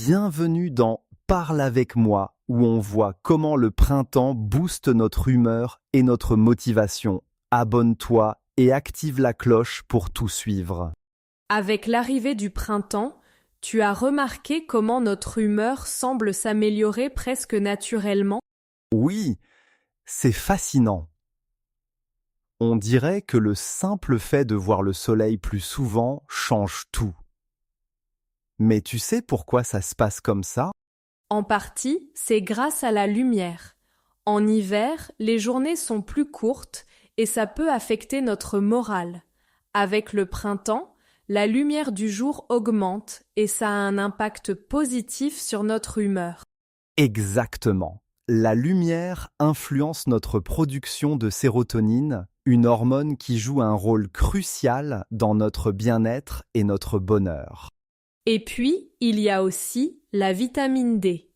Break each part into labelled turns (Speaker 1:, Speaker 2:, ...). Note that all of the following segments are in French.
Speaker 1: Bienvenue dans Parle avec moi, où on voit comment le printemps booste notre humeur et notre motivation. Abonne-toi et active la cloche pour tout suivre.
Speaker 2: Avec l'arrivée du printemps, tu as remarqué comment notre humeur semble s'améliorer presque naturellement?
Speaker 1: Oui, c'est fascinant. On dirait que le simple fait de voir le soleil plus souvent change tout. Mais tu sais pourquoi ça se passe comme ça?
Speaker 2: En partie, c'est grâce à la lumière. En hiver, les journées sont plus courtes et ça peut affecter notre morale. Avec le printemps, la lumière du jour augmente et ça a un impact positif sur notre humeur.
Speaker 1: Exactement. La lumière influence notre production de sérotonine, une hormone qui joue un rôle crucial dans notre bien-être et notre bonheur.
Speaker 2: Et puis, il y a aussi la vitamine D.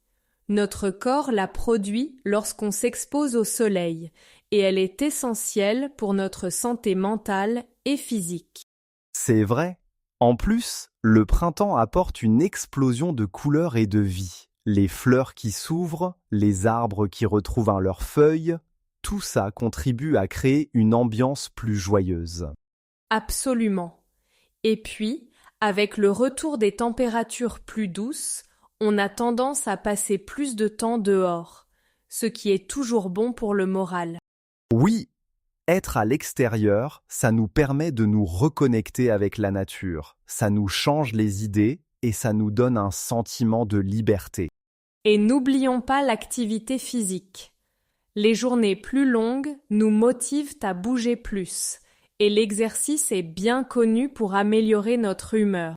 Speaker 2: Notre corps la produit lorsqu'on s'expose au soleil et elle est essentielle pour notre santé mentale et physique.
Speaker 1: C'est vrai. En plus, le printemps apporte une explosion de couleurs et de vie. Les fleurs qui s'ouvrent, les arbres qui retrouvent leurs feuilles, tout ça contribue à créer une ambiance plus joyeuse.
Speaker 2: Absolument. Et puis, avec le retour des températures plus douces, on a tendance à passer plus de temps dehors, ce qui est toujours bon pour le moral.
Speaker 1: Oui, être à l'extérieur, ça nous permet de nous reconnecter avec la nature, ça nous change les idées et ça nous donne un sentiment de liberté.
Speaker 2: Et n'oublions pas l'activité physique. Les journées plus longues nous motivent à bouger plus, et l'exercice est bien connu pour améliorer notre humeur.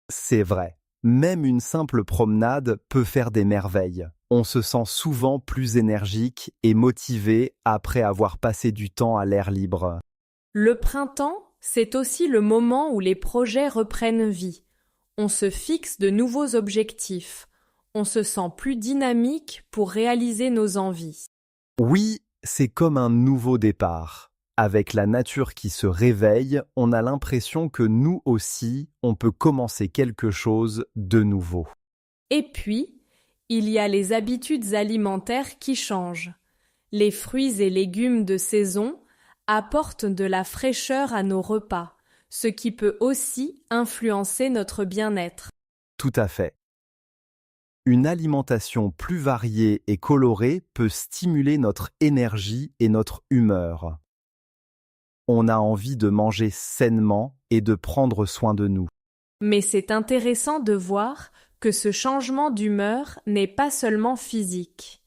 Speaker 1: C'est vrai, même une simple promenade peut faire des merveilles. On se sent souvent plus énergique et motivé après avoir passé du temps à l'air libre.
Speaker 2: Le printemps, c'est aussi le moment où les projets reprennent vie. On se fixe de nouveaux objectifs. On se sent plus dynamique pour réaliser nos envies.
Speaker 1: Oui, c'est comme un nouveau départ. Avec la nature qui se réveille, on a l'impression que nous aussi, on peut commencer quelque chose de nouveau.
Speaker 2: Et puis, il y a les habitudes alimentaires qui changent. Les fruits et légumes de saison apportent de la fraîcheur à nos repas, ce qui peut aussi influencer notre bien-être.
Speaker 1: Tout à fait. Une alimentation plus variée et colorée peut stimuler notre énergie et notre humeur. On a envie de manger sainement et de prendre soin de nous.
Speaker 2: Mais c'est intéressant de voir que ce changement d'humeur n'est pas seulement physique.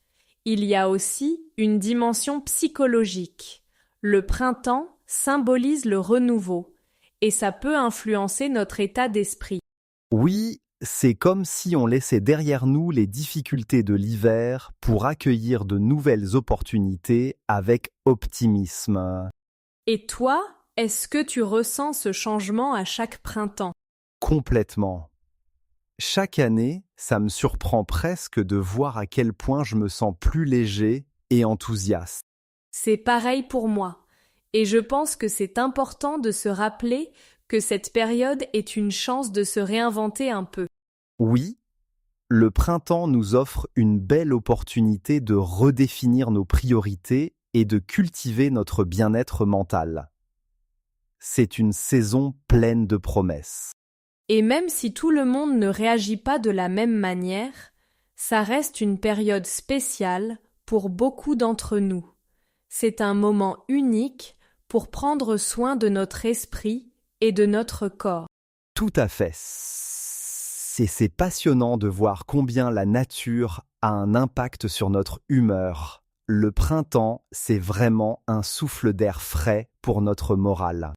Speaker 2: Il y a aussi une dimension psychologique. Le printemps symbolise le renouveau, et ça peut influencer notre état d'esprit.
Speaker 1: Oui, c'est comme si on laissait derrière nous les difficultés de l'hiver pour accueillir de nouvelles opportunités avec optimisme.
Speaker 2: Et toi, est-ce que tu ressens ce changement à chaque printemps?
Speaker 1: Complètement. Chaque année, ça me surprend presque de voir à quel point je me sens plus léger et enthousiaste.
Speaker 2: C'est pareil pour moi, et je pense que c'est important de se rappeler que cette période est une chance de se réinventer un peu.
Speaker 1: Oui, le printemps nous offre une belle opportunité de redéfinir nos priorités et de cultiver notre bien-être mental. C'est une saison pleine de promesses.
Speaker 2: Et même si tout le monde ne réagit pas de la même manière, ça reste une période spéciale pour beaucoup d'entre nous. C'est un moment unique pour prendre soin de notre esprit et de notre corps.
Speaker 1: Tout à fait. C'est passionnant de voir combien la nature a un impact sur notre humeur. Le printemps, c'est vraiment un souffle d'air frais pour notre morale.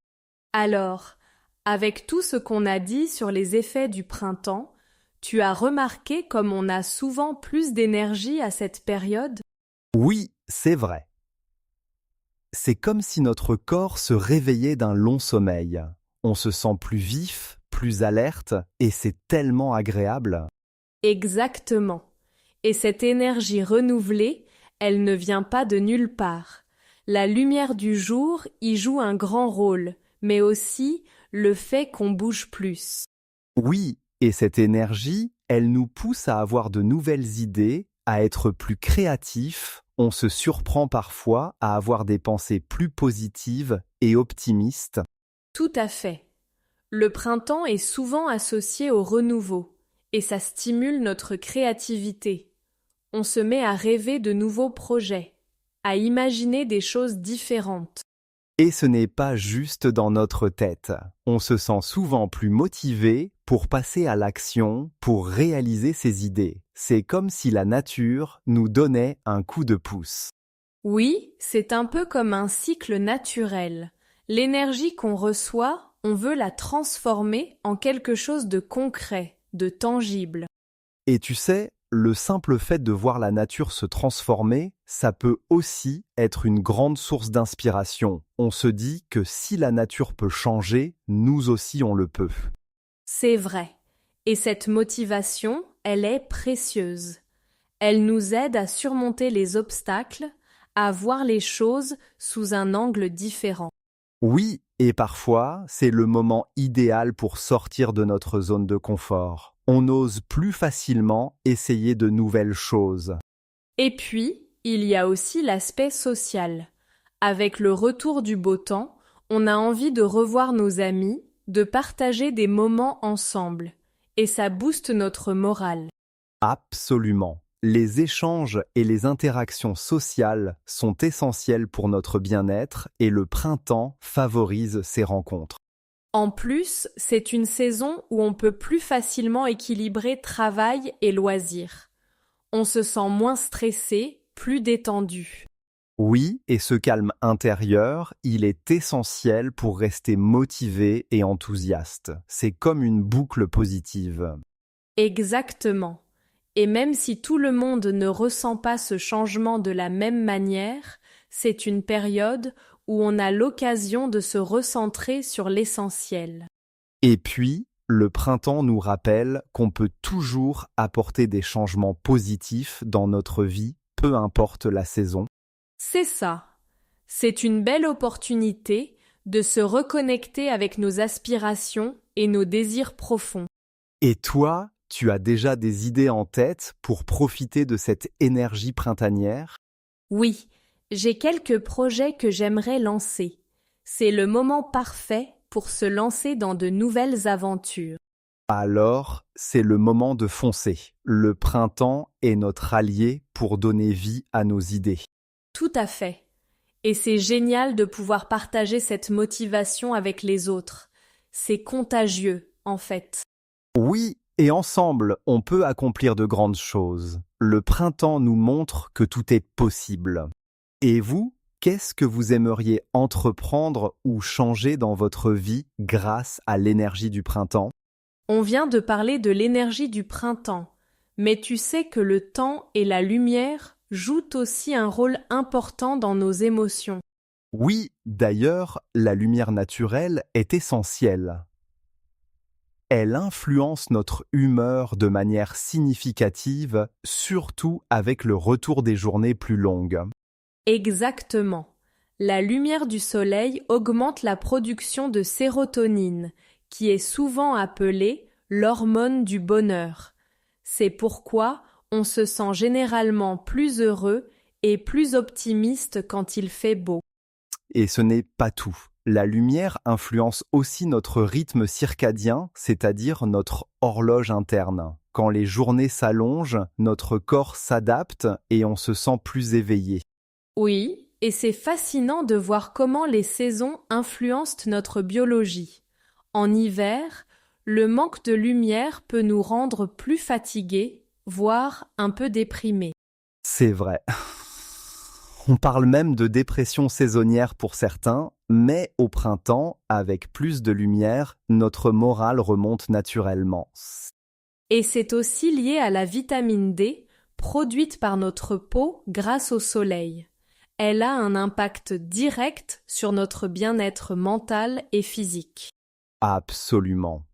Speaker 2: Alors, avec tout ce qu'on a dit sur les effets du printemps, tu as remarqué comme on a souvent plus d'énergie à cette période?
Speaker 1: Oui, c'est vrai. C'est comme si notre corps se réveillait d'un long sommeil. On se sent plus vif, plus alerte, et c'est tellement agréable.
Speaker 2: Exactement. Et cette énergie renouvelée, elle ne vient pas de nulle part. La lumière du jour y joue un grand rôle, mais aussi le fait qu'on bouge plus.
Speaker 1: Oui, et cette énergie, Elle nous pousse à avoir de nouvelles idées, à être plus créatifs. On se surprend parfois à avoir des pensées plus positives et optimistes.
Speaker 2: Tout à fait. Le printemps est souvent associé au renouveau, et ça stimule notre créativité. On se met à rêver de nouveaux projets, à imaginer des choses différentes.
Speaker 1: Et ce n'est pas juste dans notre tête. On se sent souvent plus motivé pour passer à l'action, pour réaliser ses idées. C'est comme si la nature nous donnait un coup de pouce.
Speaker 2: Oui, c'est un peu comme un cycle naturel. L'énergie qu'on reçoit, on veut la transformer en quelque chose de concret, de tangible.
Speaker 1: Et tu sais, le simple fait de voir la nature se transformer, ça peut aussi être une grande source d'inspiration. On se dit que si la nature peut changer, nous aussi on le peut.
Speaker 2: C'est vrai. Et cette motivation, elle est précieuse. Elle nous aide à surmonter les obstacles, à voir les choses sous un angle différent.
Speaker 1: Oui, et parfois, c'est le moment idéal pour sortir de notre zone de confort. On ose plus facilement essayer de nouvelles choses.
Speaker 2: Et puis, il y a aussi l'aspect social. Avec le retour du beau temps, on a envie de revoir nos amis, de partager des moments ensemble. Et ça booste notre morale.
Speaker 1: Absolument. Les échanges et les interactions sociales sont essentiels pour notre bien-être et le printemps favorise ces rencontres.
Speaker 2: En plus, c'est une saison où on peut plus facilement équilibrer travail et loisirs. On se sent moins stressé, plus détendu.
Speaker 1: Oui, et ce calme intérieur, il est essentiel pour rester motivé et enthousiaste. C'est comme une boucle positive.
Speaker 2: Exactement. Et même si tout le monde ne ressent pas ce changement de la même manière, c'est une période où on a l'occasion de se recentrer sur l'essentiel.
Speaker 1: Et puis, le printemps nous rappelle qu'on peut toujours apporter des changements positifs dans notre vie, peu importe la saison.
Speaker 2: C'est ça. C'est une belle opportunité de se reconnecter avec nos aspirations et nos désirs profonds.
Speaker 1: Et toi, tu as déjà des idées en tête pour profiter de cette énergie printanière?
Speaker 2: Oui, j'ai quelques projets que j'aimerais lancer. C'est le moment parfait pour se lancer dans de nouvelles aventures.
Speaker 1: Alors, c'est le moment de foncer. Le printemps est notre allié pour donner vie à nos idées.
Speaker 2: Tout à fait. Et c'est génial de pouvoir partager cette motivation avec les autres. C'est contagieux, en fait.
Speaker 1: Oui, et ensemble, on peut accomplir de grandes choses. Le printemps nous montre que tout est possible. Et vous, qu'est-ce que vous aimeriez entreprendre ou changer dans votre vie grâce à l'énergie du printemps?
Speaker 2: On vient de parler de l'énergie du printemps, mais tu sais que le temps et la lumière jouent aussi un rôle important dans nos émotions.
Speaker 1: Oui, d'ailleurs, la lumière naturelle est essentielle. Elle influence notre humeur de manière significative, surtout avec le retour des journées plus longues.
Speaker 2: Exactement. La lumière du soleil augmente la production de sérotonine, qui est souvent appelée l'hormone du bonheur. C'est pourquoi on se sent généralement plus heureux et plus optimiste quand il fait beau.
Speaker 1: Et ce n'est pas tout. La lumière influence aussi notre rythme circadien, c'est-à-dire notre horloge interne. Quand les journées s'allongent, notre corps s'adapte et on se sent plus éveillé.
Speaker 2: Oui, et c'est fascinant de voir comment les saisons influencent notre biologie. En hiver, le manque de lumière peut nous rendre plus fatigués, voire un peu déprimés.
Speaker 1: C'est vrai. On parle même de dépression saisonnière pour certains, mais au printemps, avec plus de lumière, notre morale remonte naturellement.
Speaker 2: Et c'est aussi lié à la vitamine D, produite par notre peau grâce au soleil. Elle a un impact direct sur notre bien-être mental et physique.
Speaker 1: Absolument.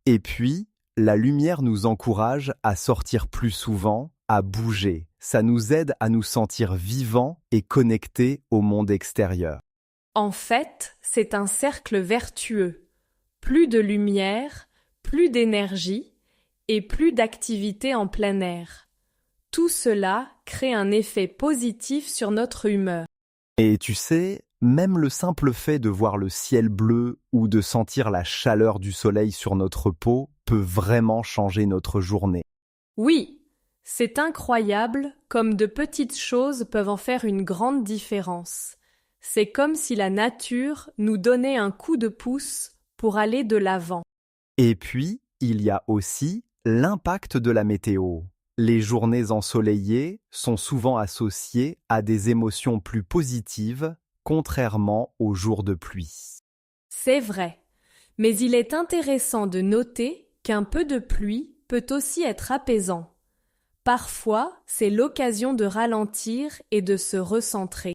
Speaker 1: Et puis, la lumière nous encourage à sortir plus souvent, à bouger. Ça nous aide à nous sentir vivants et connectés au monde extérieur.
Speaker 2: En fait, c'est un cercle vertueux. Plus de lumière, plus d'énergie, et plus d'activités en plein air. Tout cela crée un effet positif sur notre humeur.
Speaker 1: Et tu sais, même le simple fait de voir le ciel bleu ou de sentir la chaleur du soleil sur notre peau peut vraiment changer notre journée.
Speaker 2: Oui, c'est incroyable comme de petites choses peuvent en faire une grande différence. C'est comme si la nature nous donnait un coup de pouce pour aller de l'avant.
Speaker 1: Et puis, il y a aussi l'impact de la météo. Les journées ensoleillées sont souvent associées à des émotions plus positives, contrairement aux jours de pluie.
Speaker 2: C'est vrai, mais il est intéressant de noter qu'un peu de pluie peut aussi être apaisant. Parfois, c'est l'occasion de ralentir et de se recentrer.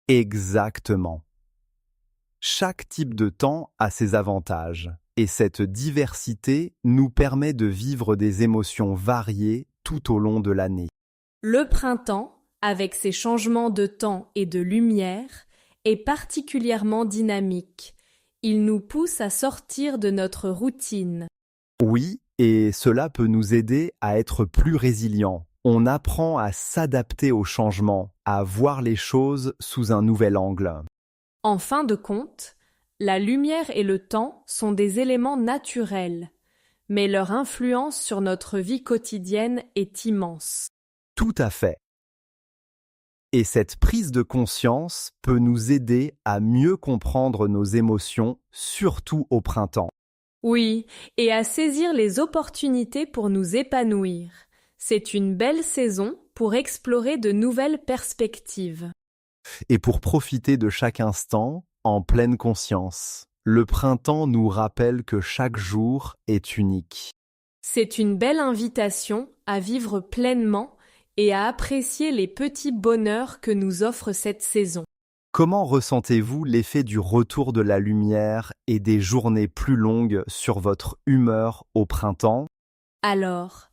Speaker 1: Exactement. Chaque type de temps a ses avantages, et cette diversité nous permet de vivre des émotions variées tout au long de l'année.
Speaker 2: Le printemps, avec ses changements de temps et de lumière, est particulièrement dynamique. Il nous pousse à sortir de notre routine.
Speaker 1: Oui, et cela peut nous aider à être plus résilients. On apprend à s'adapter aux changements, à voir les choses sous un nouvel angle.
Speaker 2: En fin de compte, la lumière et le temps sont des éléments naturels, mais leur influence sur notre vie quotidienne est immense.
Speaker 1: Tout à fait. Et cette prise de conscience peut nous aider à mieux comprendre nos émotions, surtout au printemps.
Speaker 2: Oui, et à saisir les opportunités pour nous épanouir. C'est une belle saison pour explorer de nouvelles perspectives.
Speaker 1: Et pour profiter de chaque instant en pleine conscience. Le printemps nous rappelle que chaque jour est unique.
Speaker 2: C'est une belle invitation à vivre pleinement et à apprécier les petits bonheurs que nous offre cette saison.
Speaker 1: Comment ressentez-vous l'effet du retour de la lumière et des journées plus longues sur votre humeur au printemps?
Speaker 2: Alors,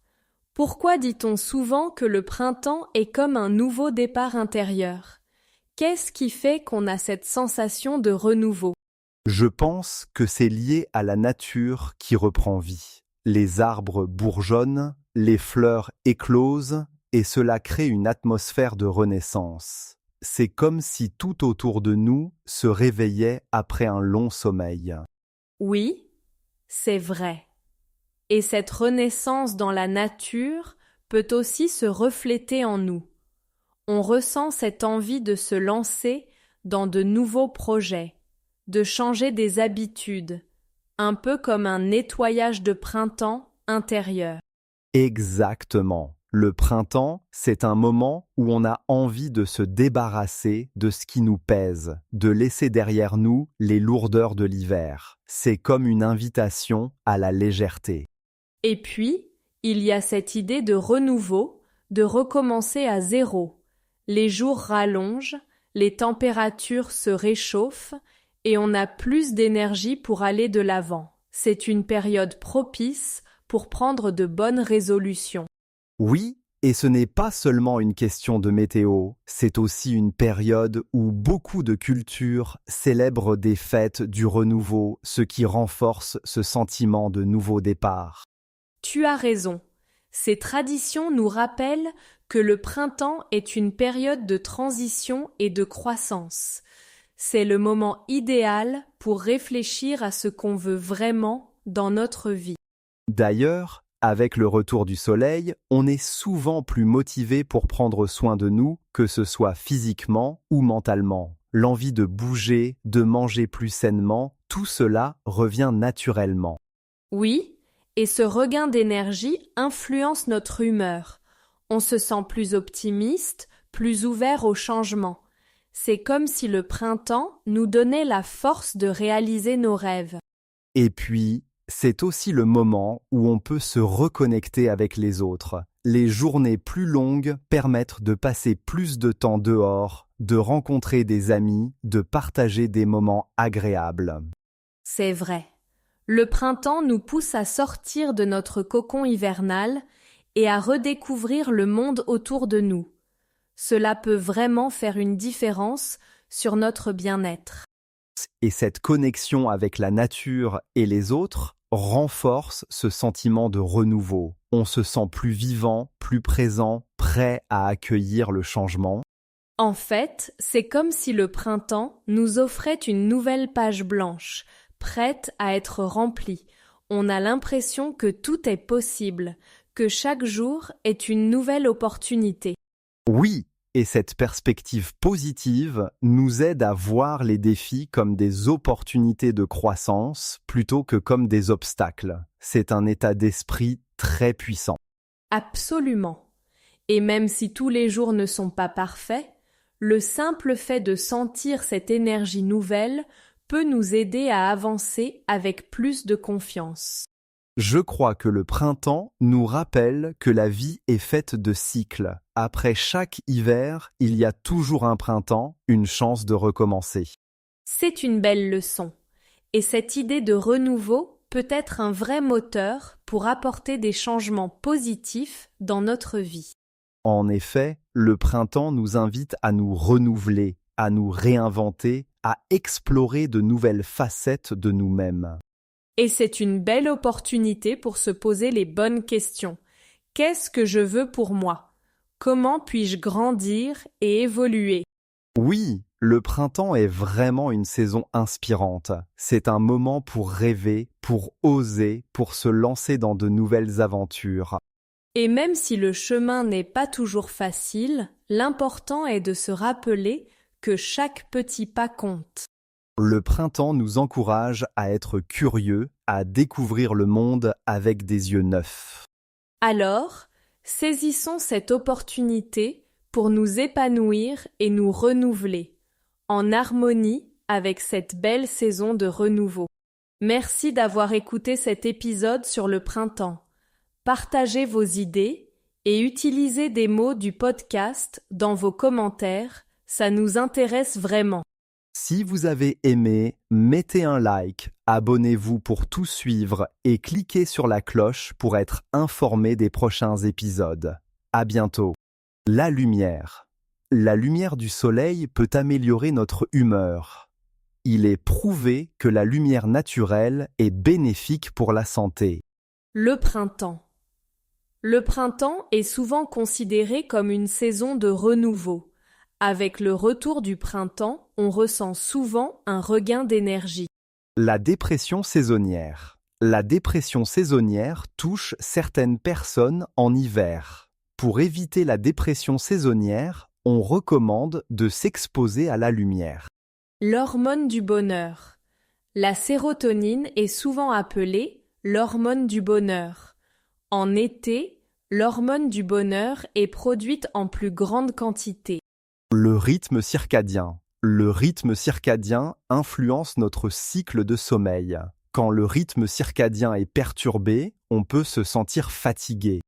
Speaker 2: pourquoi dit-on souvent que le printemps est comme un nouveau départ intérieur? Qu'est-ce qui fait qu'on a cette sensation de renouveau?
Speaker 1: Je pense que c'est lié à la nature qui reprend vie. Les arbres bourgeonnent, les fleurs éclosent, et cela crée une atmosphère de renaissance. C'est comme si tout autour de nous se réveillait après un long sommeil.
Speaker 2: Oui, c'est vrai. Et cette renaissance dans la nature peut aussi se refléter en nous. On ressent cette envie de se lancer dans de nouveaux projets, de changer des habitudes, un peu comme un nettoyage de printemps intérieur.
Speaker 1: Exactement. Le printemps, c'est un moment où on a envie de se débarrasser de ce qui nous pèse, de laisser derrière nous les lourdeurs de l'hiver. C'est comme une invitation à la légèreté.
Speaker 2: Et puis, il y a cette idée de renouveau, de recommencer à zéro. Les jours rallongent, les températures se réchauffent et on a plus d'énergie pour aller de l'avant. C'est une période propice pour prendre de bonnes résolutions.
Speaker 1: Oui, et ce n'est pas seulement une question de météo, c'est aussi une période où beaucoup de cultures célèbrent des fêtes du renouveau, ce qui renforce ce sentiment de nouveau départ.
Speaker 2: Tu as raison. Ces traditions nous rappellent que le printemps est une période de transition et de croissance. C'est le moment idéal pour réfléchir à ce qu'on veut vraiment dans notre vie.
Speaker 1: D'ailleurs, avec le retour du soleil, on est souvent plus motivé pour prendre soin de nous, que ce soit physiquement ou mentalement. L'envie de bouger, de manger plus sainement, tout cela revient naturellement.
Speaker 2: Oui, et ce regain d'énergie influence notre humeur. On se sent plus optimiste, plus ouvert au changement. C'est comme si le printemps nous donnait la force de réaliser nos rêves.
Speaker 1: Et puis, c'est aussi le moment où on peut se reconnecter avec les autres. Les journées plus longues permettent de passer plus de temps dehors, de rencontrer des amis, de partager des moments agréables.
Speaker 2: C'est vrai. Le printemps nous pousse à sortir de notre cocon hivernal et à redécouvrir le monde autour de nous. Cela peut vraiment faire une différence sur notre bien-être.
Speaker 1: Et cette connexion avec la nature et les autres renforce ce sentiment de renouveau. On se sent plus vivant, plus présent, prêt à accueillir le changement.
Speaker 2: En fait, c'est comme si le printemps nous offrait une nouvelle page blanche, prête à être remplie. On a l'impression que tout est possible, que chaque jour est une nouvelle opportunité.
Speaker 1: Oui, et cette perspective positive nous aide à voir les défis comme des opportunités de croissance plutôt que comme des obstacles. C'est un état d'esprit très puissant.
Speaker 2: Absolument. Et même si tous les jours ne sont pas parfaits, le simple fait de sentir cette énergie nouvelle peut nous aider à avancer avec plus de confiance.
Speaker 1: Je crois que le printemps nous rappelle que la vie est faite de cycles. Après chaque hiver, il y a toujours un printemps, une chance de recommencer.
Speaker 2: C'est une belle leçon. Et cette idée de renouveau peut être un vrai moteur pour apporter des changements positifs dans notre vie.
Speaker 1: En effet, le printemps nous invite à nous renouveler, à nous réinventer, à explorer de nouvelles facettes de nous-mêmes.
Speaker 2: Et c'est une belle opportunité pour se poser les bonnes questions. Qu'est-ce que je veux pour moi? Comment puis-je grandir et évoluer?
Speaker 1: Oui, le printemps est vraiment une saison inspirante. C'est un moment pour rêver, pour oser, pour se lancer dans de nouvelles aventures.
Speaker 2: Et même si le chemin n'est pas toujours facile, l'important est de se rappeler que chaque petit pas compte.
Speaker 1: Le printemps nous encourage à être curieux, à découvrir le monde avec des yeux neufs.
Speaker 2: Alors, saisissons cette opportunité pour nous épanouir et nous renouveler, en harmonie avec cette belle saison de renouveau. Merci d'avoir écouté cet épisode sur le printemps. Partagez vos idées et utilisez des mots du podcast dans vos commentaires, ça nous intéresse vraiment.
Speaker 1: Si vous avez aimé, mettez un like, abonnez-vous pour tout suivre et cliquez sur la cloche pour être informé des prochains épisodes. À bientôt. La lumière. La lumière du soleil peut améliorer notre humeur. Il est prouvé que la lumière naturelle est bénéfique pour la santé.
Speaker 2: Le printemps. Le printemps est souvent considéré comme une saison de renouveau. Avec le retour du printemps, on ressent souvent un regain d'énergie.
Speaker 1: La dépression saisonnière. La dépression saisonnière touche certaines personnes en hiver. Pour éviter la dépression saisonnière, on recommande de s'exposer à la lumière.
Speaker 2: L'hormone du bonheur. La sérotonine est souvent appelée l'hormone du bonheur. En été, l'hormone du bonheur est produite en plus grande quantité.
Speaker 1: Le rythme circadien. Le rythme circadien influence notre cycle de sommeil. Quand le rythme circadien est perturbé, on peut se sentir fatigué.